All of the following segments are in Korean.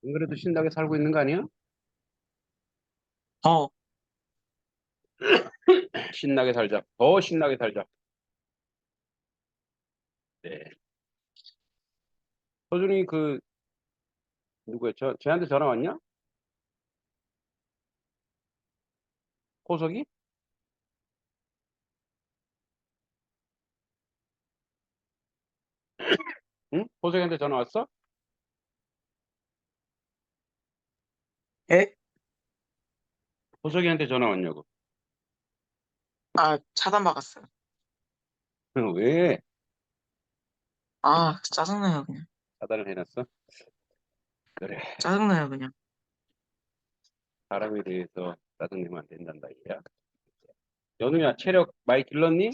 안 그래도 신나게 살고 있는 거 아니야? 어, 신나게 살자. 더 신나게 살자. 네. 서준이 누구야? 쟤한테 전화 왔냐? 호석이? 응? 호석이한테 전화 왔어? 에? 호석이한테 전화 왔냐고. 아, 차단받았어요. 왜 아, 짜증나요, 그냥. 차단을 해놨어? 그래. 짜증나요, 그냥. 사람에 대해서 짜증내면 안 된단다, 이야. 연우야, 체력 많이 길렀니?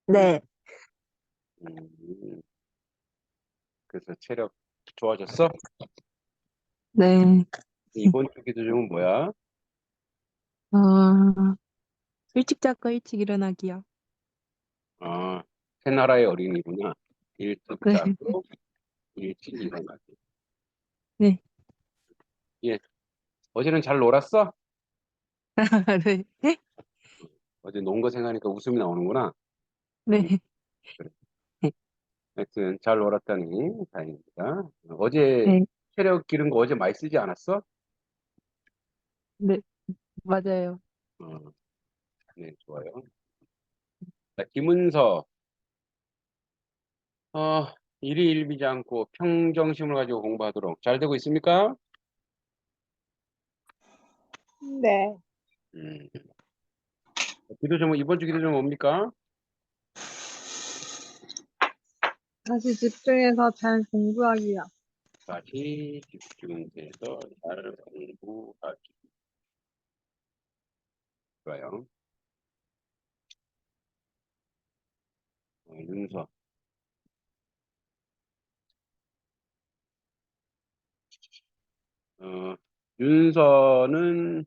네, 음, 그래서 체력 좋아졌어? 네. 이번 주 기도중은 뭐야? 어, 일찍 자고 일찍 일어나기요. 아, 새 나라의 어린이구나. 일찍 네, 자고 일찍 일어나기. 네, 예. 어제는 잘 놀았어? 네, 어제 논 거 생각하니까 웃음이 나오는구나. 음, 네, 그래. 하여튼 잘 놀았다니 다행입니다. 어제 네, 체력 기른 거 어제 많이 쓰지 않았어? 네, 맞아요. 어, 네, 좋아요. 자, 김은서. 어, 일이 일비지 않고 평정심을 가지고 공부하도록 잘 되고 있습니까? 네, 음. 이번 주 기도 좀 뭡니까? 다시 집중해서 잘 공부하기요. 다시 집중해서 잘 공부하기. 좋아요. 윤서. 어, 윤서는,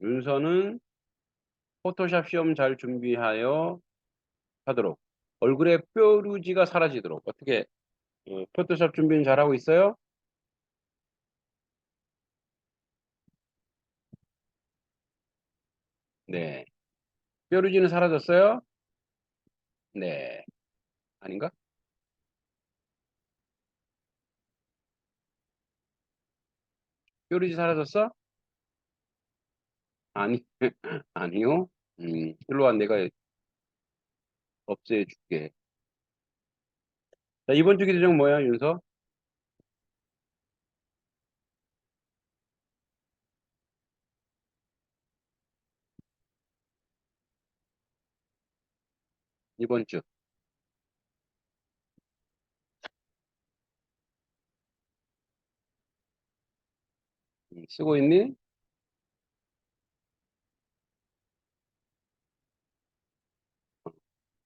윤서는 포토샵 시험 잘 준비하여 하도록. 얼굴에 뾰루지가 사라지도록. 어떻게, 포토샵 준비는 잘하고 있어요? 네. 뾰루지는 사라졌어요? 네. 아닌가? 뾰루지 사라졌어? 아니, 아니요. 일로 와, 내가 없애줄게. 자, 이번 주 기대종 뭐야, 윤서? 이번 주. 쓰고 있니?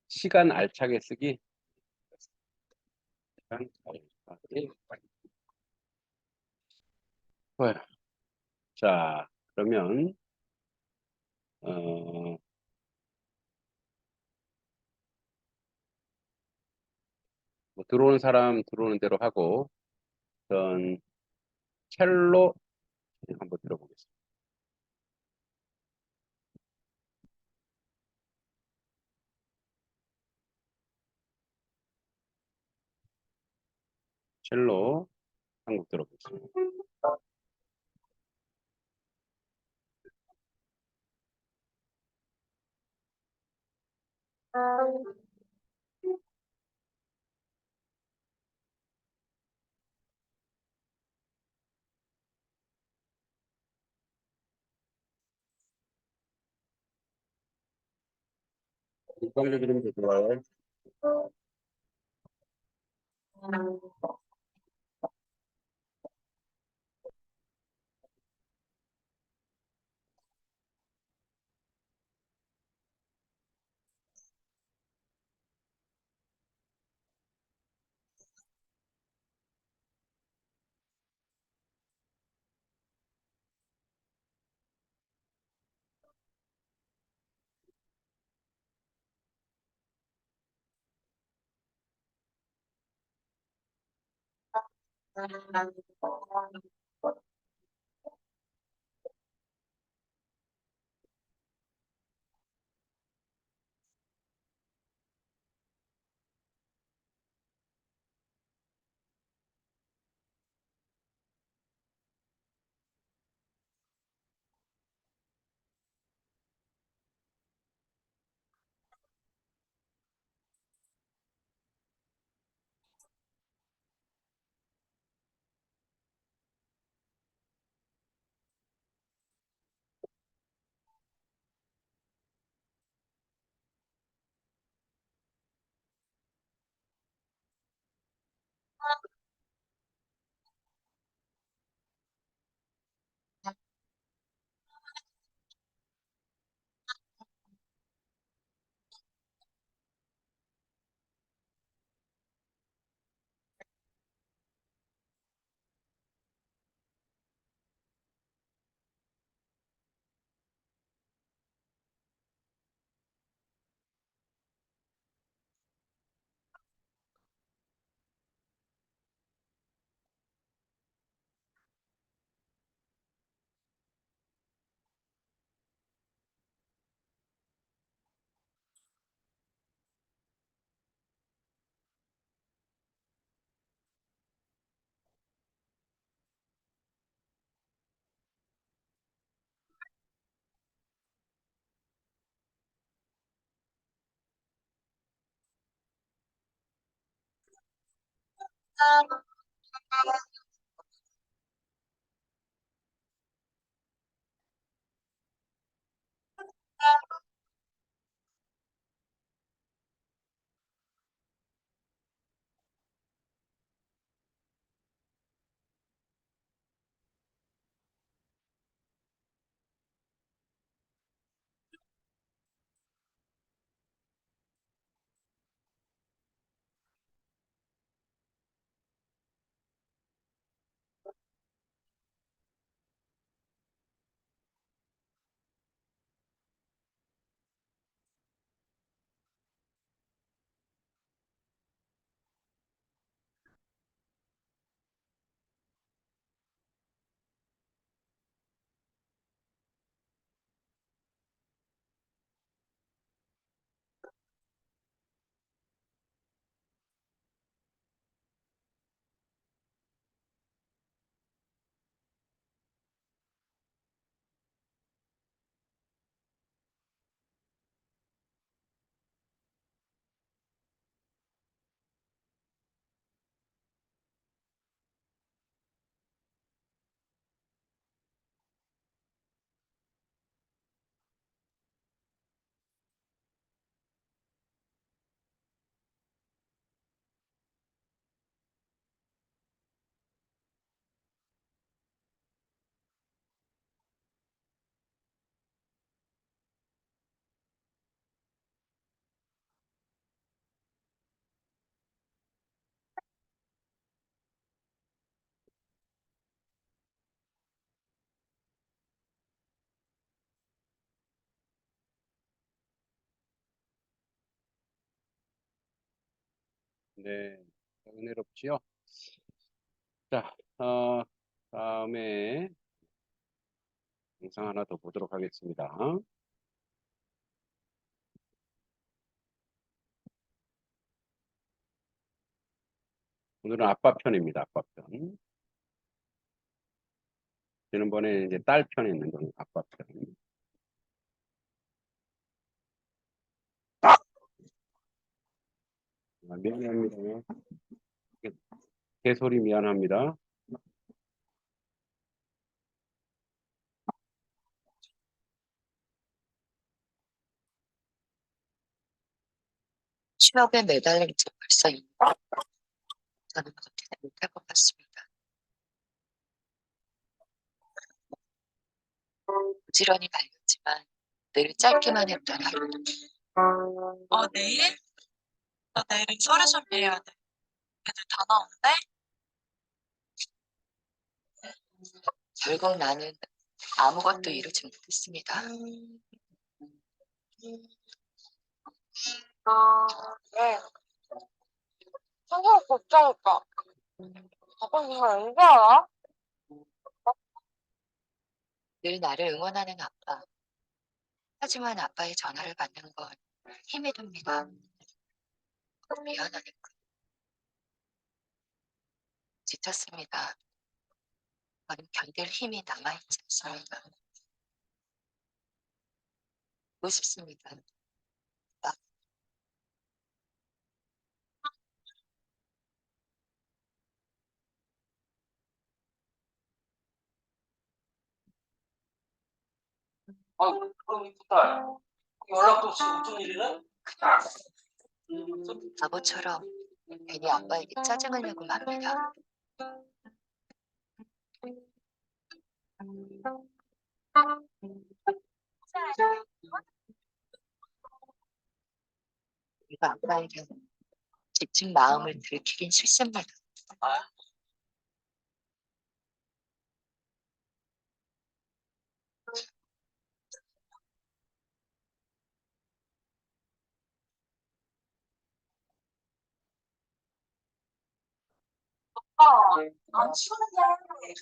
시간 알차게 쓰기. 시간 알차게. 좋아요. 자, 그러면, 어, 뭐 들어오는 사람 들어오는 대로 하고, 전 첼로 한번 들어보겠습니다. 첼로 한 곡 들어보겠습니다. 일광로 들으면 더 좋아요. 네, 은혜롭지요? 자, 다음에 영상 하나 더 보도록 하겠습니다. 오늘은 아빠 편입니다. 아빠 편. 지난번에 이제 딸 편에 있는 건 아빠 편. 미안합니다. 개소리 미안합니다. 취업에 매달린 지 벌써 2년. 저는 그렇게 못할 것 같습니다. 부지런히 달렸지만 늘 짧게만 했던 하루. 내일? 나 내일은 서류 준비해야 돼. 애들 다 나오는데? 결국 나는 아무것도 이루지 못했습니다. 네. 선생님 걱정했다. 아빠 이거 언제 알아? 늘 나를 응원하는 아빠. 하지만 아빠의 전화를 받는 건 힘이 듭니다. 미안하니까. 지쳤습니다. 저는 견딜 힘이 남아있지 않습니다. 보고 싶습니다. 그럼 이쁘다. 연락도 없이 어쩐 일이래? 바보처럼 괜히 아빠에게 짜증을 내고 맙니다. 이거 아빠에게 지친 마음을 들키긴 싫습니다. 안 치웠네.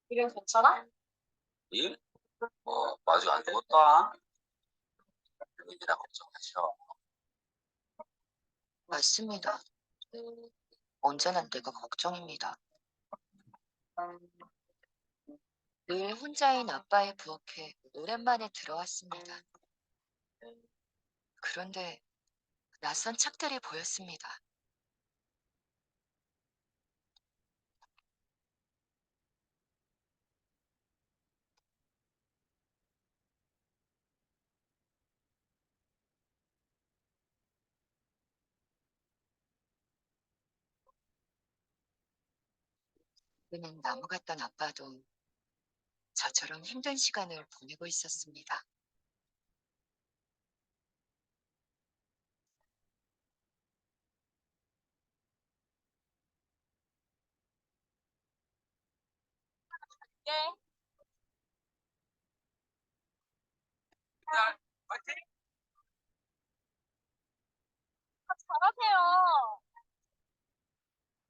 이건 괜찮아? 일? 아직 안 죽었다. 일이라 걱정하셔. 맞습니다. 언제나 내가 걱정입니다. 늘 혼자인 아빠의 부엌에 오랜만에 들어왔습니다. 그런데 낯선 착들이 보였습니다. 그는 나무 같던 아빠도 저처럼 힘든 시간을 보내고 있었습니다. 파이팅!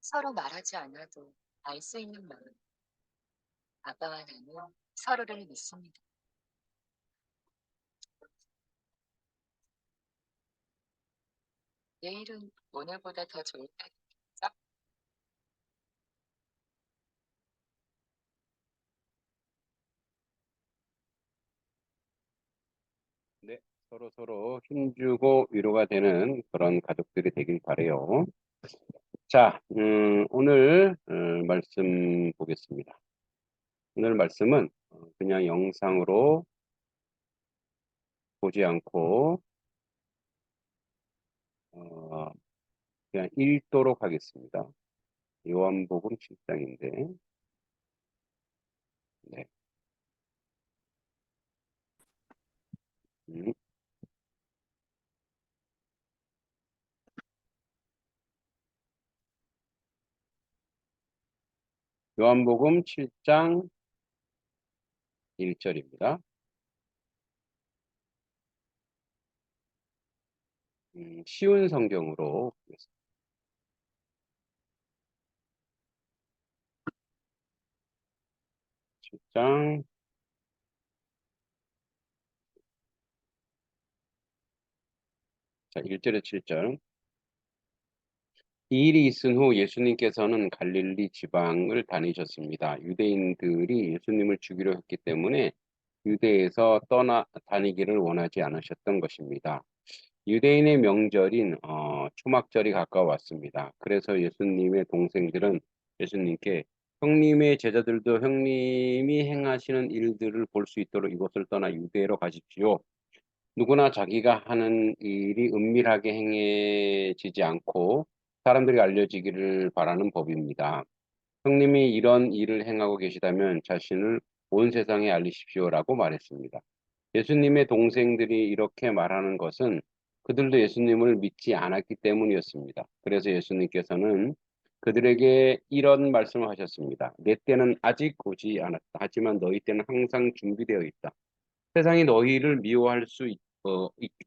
서로 말하지 않아도 알 수 있는 마음. 아빠와 나는 서로를 믿습니다. 내일은 오늘보다 더 좋을 때겠죠? 네, 서로 힘주고 위로가 되는 그런 가족들이 되길 바래요. 자, 오늘 말씀 보겠습니다. 오늘 말씀은 그냥 영상으로 보지 않고 어, 그냥 읽도록 하겠습니다. 요한복음 7장인데, 네. 음, 요한복음 7장 1절입니다. 쉬운 성경으로 보겠습니다. 7장 자, 1절에 7절. 이 일이 있은 후 예수님께서는 갈릴리 지방을 다니셨습니다. 유대인들이 예수님을 죽이려 했기 때문에 유대에서 다니기를 원하지 않으셨던 것입니다. 유대인의 명절인 초막절이 가까웠습니다. 그래서 예수님의 동생들은 예수님께 형님의 제자들도 형님이 행하시는 일들을 볼 수 있도록 이곳을 떠나 유대로 가십시오. 누구나 자기가 하는 일이 은밀하게 행해지지 않고 사람들이 알려지기를 바라는 법입니다. 형님이 이런 일을 행하고 계시다면 자신을 온 세상에 알리십시오라고 말했습니다. 예수님의 동생들이 이렇게 말하는 것은 그들도 예수님을 믿지 않았기 때문이었습니다. 그래서 예수님께서는 그들에게 이런 말씀을 하셨습니다. 내 때는 아직 오지 않았다. 하지만 너희 때는 항상 준비되어 있다. 세상이 너희를 미워할 수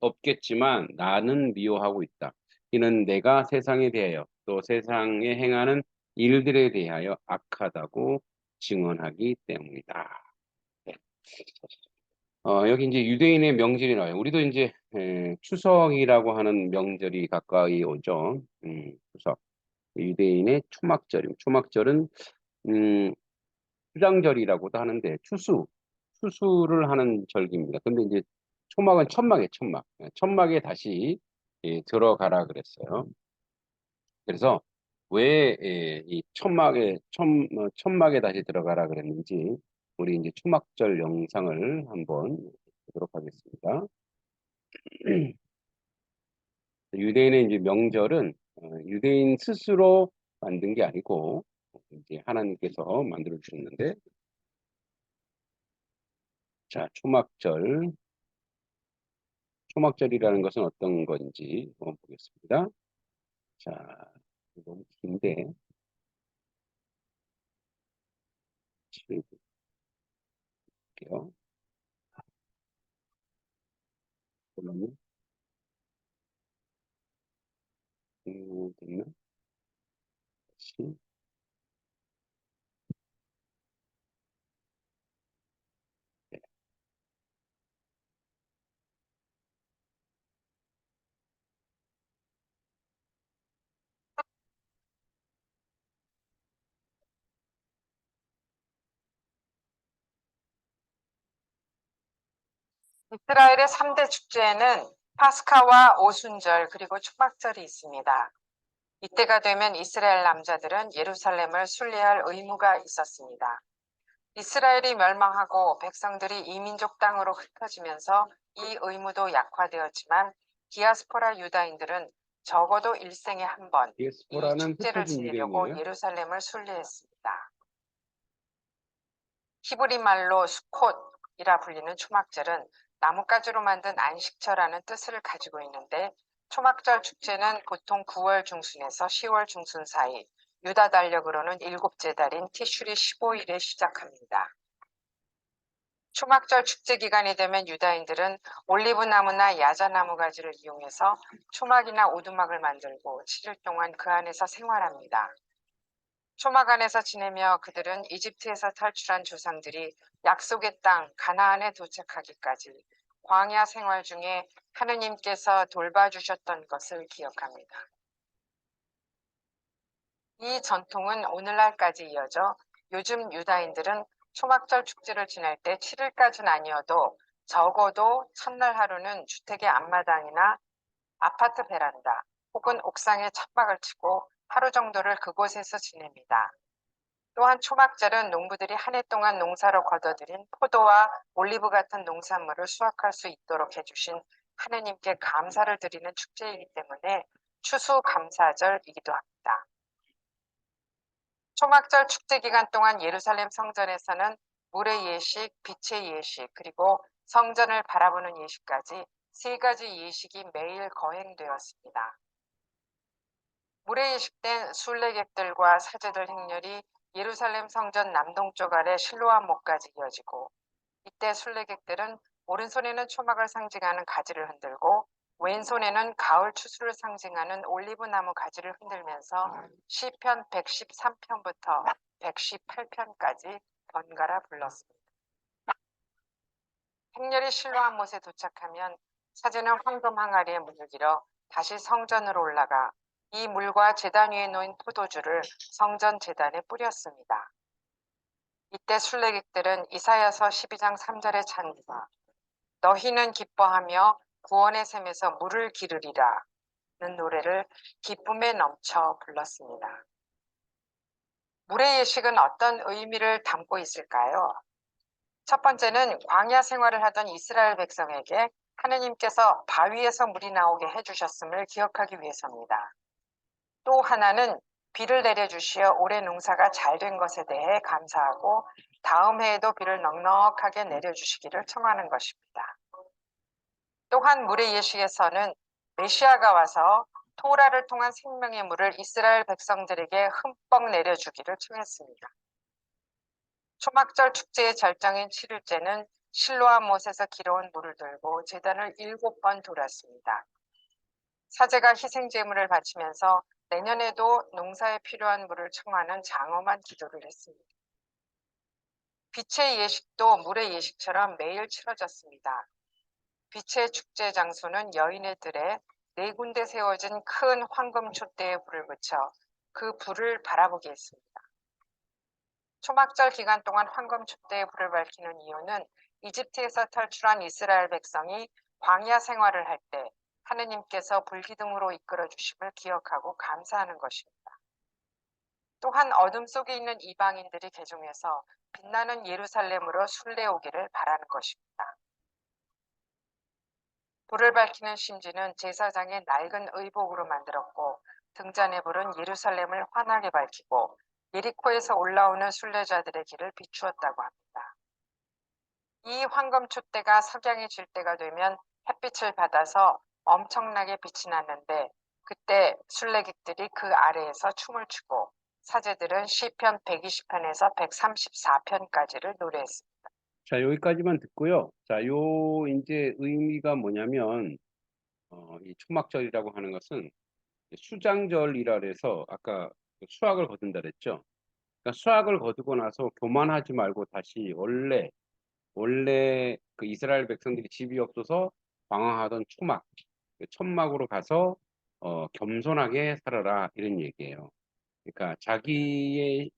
없겠지만 나는 미워하고 있다. 이는 내가 세상에 대하여 또 세상에 행하는 일들에 대하여 악하다고 증언하기 때문이다. 네. 여기 이제 유대인의 명절이 나와요. 우리도 이제 추석이라고 하는 명절이 가까이 오죠. 추석. 유대인의 초막절입니다. 초막절은 추장절이라고도 하는데 추수를 하는 절기입니다. 근데 이제 초막은 천막에 천막. 천막에 다시 들어가라 그랬어요. 그래서 왜 이 천막에 다시 들어가라 그랬는지 우리 이제 초막절 영상을 한번 보도록 하겠습니다. 유대인의 이제 명절은 유대인 스스로 만든 게 아니고 이제 하나님께서 만들어 주셨는데, 자, 초막절이라는 것은 어떤 건지 한번 보겠습니다. 자, 너무 긴데 볼게요. 그러면 됐나? 다시. 이스라엘의 3대 축제에는 파스카와 오순절 그리고 초막절이 있습니다. 이때가 되면 이스라엘 남자들은 예루살렘을 순례할 의무가 있었습니다. 이스라엘이 멸망하고 백성들이 이민족 땅으로 흩어지면서 이 의무도 약화되었지만 디아스포라 유다인들은 적어도 일생에 한 번 이 디아스포라는 축제를 흩어진 지내려고 유대인이에요. 예루살렘을 순례했습니다. 히브리 말로 수콧이라 불리는 초막절은 나뭇가지로 만든 안식처라는 뜻을 가지고 있는데, 초막절 축제는 보통 9월 중순에서 10월 중순 사이, 유다 달력으로는 7째 달인 티슈리 15일에 시작합니다. 초막절 축제 기간이 되면 유다인들은 올리브나무나 야자나무 가지를 이용해서 초막이나 오두막을 만들고 7일 동안 그 안에서 생활합니다. 초막 안에서 지내며 그들은 이집트에서 탈출한 조상들이 약속의 땅 가나안에 도착하기까지 광야 생활 중에 하느님께서 돌봐주셨던 것을 기억합니다. 이 전통은 오늘날까지 이어져 요즘 유다인들은 초막절 축제를 지낼 때 7일까지는 아니어도 적어도 첫날 하루는 주택의 앞마당이나 아파트 베란다 혹은 옥상에 천막을 치고 하루 정도를 그곳에서 지냅니다. 또한 초막절은 농부들이 한 해 동안 농사로 거둬들인 포도와 올리브 같은 농산물을 수확할 수 있도록 해주신 하느님께 감사를 드리는 축제이기 때문에 추수감사절이기도 합니다. 초막절 축제 기간 동안 예루살렘 성전에서는 물의 예식, 빛의 예식, 그리고 성전을 바라보는 예식까지 3가지 예식이 매일 거행되었습니다. 물의 예식 땐 순례객들과 사제들 행렬이 예루살렘 성전 남동쪽 아래 실로암 목까지 이어지고, 이때 순례객들은 오른손에는 초막을 상징하는 가지를 흔들고 왼손에는 가을 추수를 상징하는 올리브나무 가지를 흔들면서 시편 113편부터 118편까지 번갈아 불렀습니다. 행렬이 실로암 못에 도착하면 사제는 황금 항아리에 물을 길어 다시 성전으로 올라가 이 물과 제단 위에 놓인 포도주를 성전 제단에 뿌렸습니다. 이때 순례객들은 이사야서 12장 3절의 찬사 너희는 기뻐하며 구원의 샘에서 물을 기르리라 는 노래를 기쁨에 넘쳐 불렀습니다. 물의 예식은 어떤 의미를 담고 있을까요? 첫 번째는 광야 생활을 하던 이스라엘 백성에게 하느님께서 바위에서 물이 나오게 해주셨음을 기억하기 위해서입니다. 또 하나는 비를 내려주시어 올해 농사가 잘 된 것에 대해 감사하고 다음 해에도 비를 넉넉하게 내려주시기를 청하는 것입니다. 또한 물의 예식에서는 메시아가 와서 토라를 통한 생명의 물을 이스라엘 백성들에게 흠뻑 내려주기를 청했습니다. 초막절 축제의 절정인 7일째는 실로암 못에서 길어온 물을 들고 제단을 7번 돌았습니다. 사제가 희생 제물을 바치면서 내년에도 농사에 필요한 물을 청하는 장엄한 기도를 했습니다. 빛의 예식도 물의 예식처럼 매일 치러졌습니다. 빛의 축제 장소는 여인의 들에 4군데 세워진 큰 황금 촛대에 불을 붙여 그 불을 바라보게 했습니다. 초막절 기간 동안 황금 촛대에 불을 밝히는 이유는 이집트에서 탈출한 이스라엘 백성이 광야 생활을 할 때 하느님께서 불기둥으로 이끌어 주심을 기억하고 감사하는 것입니다. 또한 어둠 속에 있는 이방인들이 개종해서 빛나는 예루살렘으로 순례오기를 바라는 것입니다. 불을 밝히는 심지는 제사장의 낡은 의복으로 만들었고 등잔의 불은 예루살렘을 환하게 밝히고 예리코에서 올라오는 순례자들의 길을 비추었다고 합니다. 이 황금 촛대가 석양이 질 때가 되면 햇빛을 받아서 엄청나게 빛이 났는데 그때 순례객들이 그 아래에서 춤을 추고 사제들은 시편 120편에서 134편까지를 노래했습니다. 자, 여기까지만 듣고요. 자, 요 이제 의미가 뭐냐면 이 초막절이라고 하는 것은 수장절이라 그래서 아까 수학을 거둔다 그랬죠. 그러니까 수학을 거두고 나서 교만하지 말고 다시 원래 그 이스라엘 백성들이 집이 없어서 방황하던 초막, 그 천막으로 가서 겸손하게 살아라 이런 얘기예요. 그러니까 자기의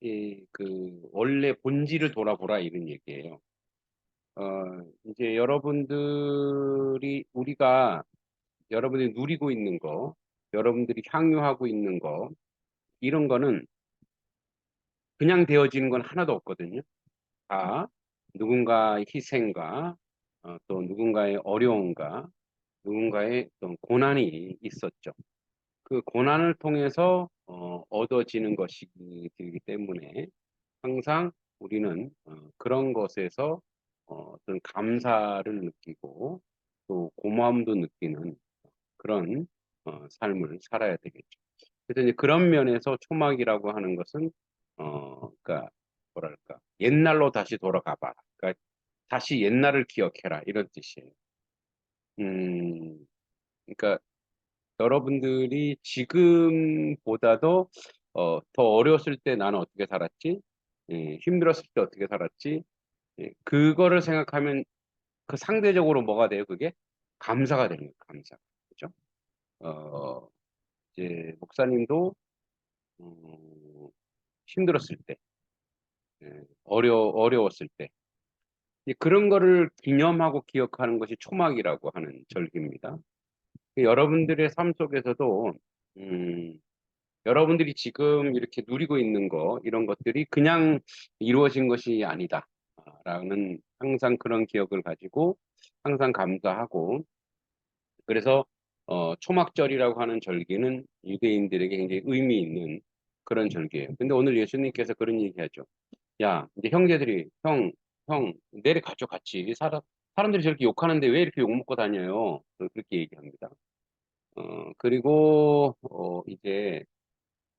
그 원래 본질을 돌아보라 이런 얘기예요. 이제 여러분들이 누리고 있는 거, 여러분들이 향유하고 있는 거, 이런 거는 그냥 되어지는 건 하나도 없거든요. 다 누군가의 희생과 또 누군가의 어려움과 누군가의 또 고난이 있었죠. 그 고난을 통해서 얻어지는 것이기 때문에 항상 우리는 그런 것에서 어떤 감사를 느끼고 또 고마움도 느끼는 그런 삶을 살아야 되겠죠. 그래서 이제 그런 면에서 초막이라고 하는 것은 그러니까 뭐랄까 옛날로 다시 돌아가 봐라. 그러니까 다시 옛날을 기억해라 이런 뜻이에요. 그러니까 여러분들이 지금보다도 더 어려웠을 때 나는 어떻게 살았지? 힘들었을 때 어떻게 살았지? 그거를 생각하면 그 상대적으로 뭐가 돼요? 그게 감사가 되는 거예요. 감사. 그죠? 어, 이제 목사님도 힘들었을 때, 어려웠을 때 그런 거를 기념하고 기억하는 것이 초막이라고 하는 절기입니다. 여러분들의 삶 속에서도 음, 여러분들이 지금 이렇게 누리고 있는 거 이런 것들이 그냥 이루어진 것이 아니다. 라는 항상 그런 기억을 가지고 항상 감사하고 그래서 초막절이라고 하는 절기는 유대인들에게 굉장히 의미 있는 그런 절기예요. 근데 오늘 예수님께서 그런 얘기하죠. 야, 이제 형제들이 형 내려가죠 같이. 사람들이 저렇게 욕하는데 왜 이렇게 욕 먹고 다녀요? 그렇게 얘기합니다. 그리고 이제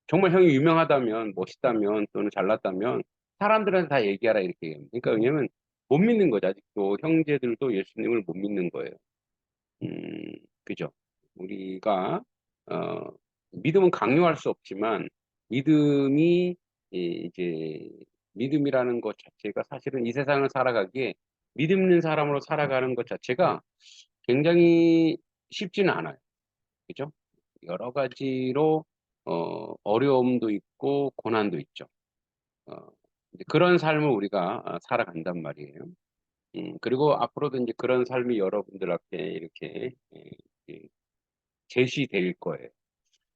정말 형이 유명하다면 멋있다면 또는 잘났다면 사람들한테 다 얘기하라 이렇게 얘기합니다. 그러니까 왜냐면 못 믿는 거죠. 아직도 형제들도 예수님을 못 믿는 거예요. 그죠? 우리가 어, 믿음은 강요할 수 없지만 믿음이 이제 믿음이라는 것 자체가 사실은 이 세상을 살아가기에 믿음 있는 사람으로 살아가는 것 자체가 굉장히 쉽지는 않아요. 그죠? 여러 가지로 어려움도 있고 고난도 있죠. 어, 이제 그런 삶을 우리가 살아간단 말이에요. 그리고 앞으로도 이제 그런 삶이 여러분들 앞에 이렇게 제시될 거예요.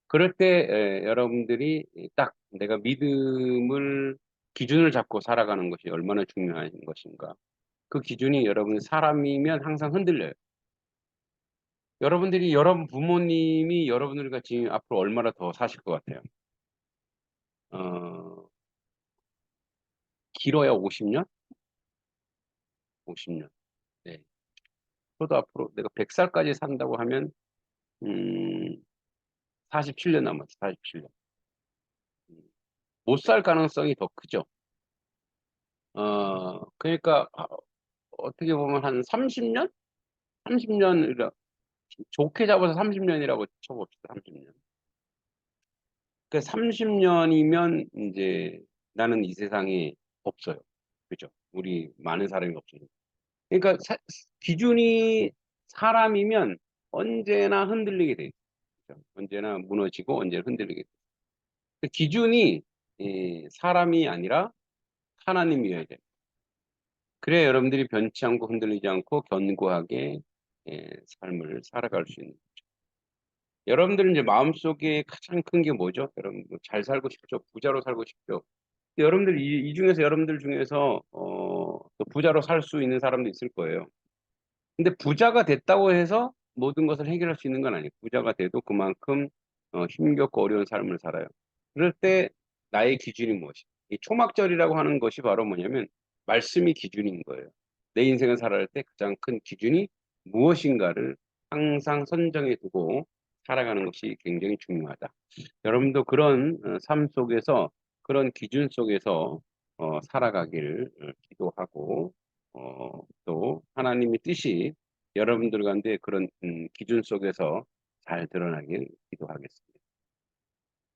그럴 때 여러분들이 딱 내가 믿음을 기준을 잡고 살아가는 것이 얼마나 중요한 것인가. 그 기준이 여러분 사람이면 항상 흔들려요. 여러분 부모님이 여러분들 같이 앞으로 얼마나 더 사실 것 같아요. 어, 길어야 50년? 50년. 네. 저도 앞으로 내가 100살까지 산다고 하면, 음, 47년 남았어, 47년. 못 살 가능성이 더 크죠. 그러니까 어떻게 보면 한 30년? 30년이라 좋게 잡아서 30년이라고 쳐봅시다. 30년. 그 30년이면 이제 나는 이 세상에 없어요. 그죠? 우리 많은 사람이 없어요. 그러니까 기준이 사람이면 언제나 흔들리게 돼 있어요. 언제나 무너지고 언제나 흔들리게 돼 있어요. 그 기준이 사람이 아니라 하나님이어야 돼요. 그래야 여러분들이 변치 않고 흔들리지 않고 견고하게 삶을 살아갈 수 있는. 여러분들은 이제 마음속에 가장 큰 게 뭐죠? 여러분 뭐잘 살고 싶죠? 부자로 살고 싶죠? 여러분들 이 중에서 여러분들 중에서 또 부자로 살 수 있는 사람도 있을 거예요. 근데 부자가 됐다고 해서 모든 것을 해결할 수 있는 건 아니에요. 부자가 돼도 그만큼 힘겹고 어려운 삶을 살아요. 그럴 때 나의 기준이 무엇이? 이 초막절이라고 하는 것이 바로 뭐냐면 말씀이 기준인 거예요. 내 인생을 살아갈 때 가장 큰 기준이 무엇인가를 항상 선정해 두고 살아가는 것이 굉장히 중요하다. 여러분도 그런 삶 속에서 그런 기준 속에서 살아가길 기도하고 또 하나님의 뜻이 여러분들 가운데 그런 기준 속에서 잘 드러나길 기도하겠습니다.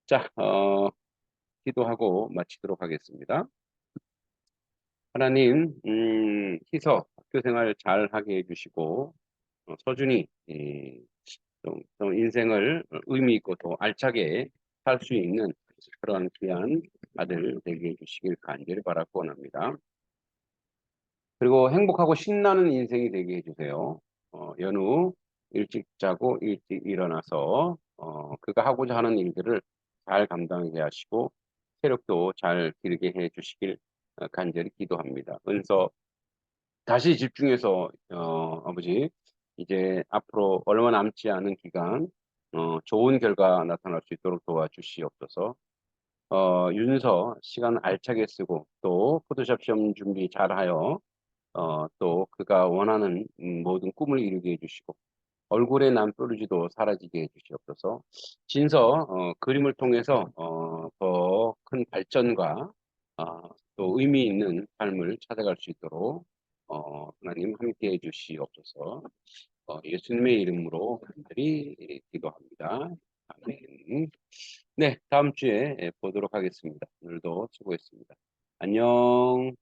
자, 기도하고 마치도록 하겠습니다. 하나님, 희서 학교 생활 잘 하게 해주시고 서준이 좀 인생을 의미 있고 또 알차게 살 수 있는 그런 귀한 아들 되게 해주시길 간절히 바라고 원합니다. 그리고 행복하고 신나는 인생이 되게 해주세요. 연우 일찍 자고 일찍 일어나서 그가 하고자 하는 일들을 잘 감당하게 하시고 체력도 잘 기르게 해주시길 간절히 기도합니다. 은서 다시 집중해서 아버지 이제 앞으로 얼마 남지 않은 기간 좋은 결과 나타날 수 있도록 도와주시옵소서. 윤서 시간 알차게 쓰고 또 포토샵 시험 준비 잘하여 또 그가 원하는 모든 꿈을 이루게 해주시고 얼굴에 난 뾰루지도 사라지게 해주시옵소서. 진서 그림을 통해서 더 큰 발전과 또 의미 있는 삶을 찾아갈 수 있도록 하나님 함께 해주시옵소서. 예수님의 이름으로 간절히 기도합니다. 아멘. 네, 다음 주에 보도록 하겠습니다. 오늘도 수고했습니다. 안녕.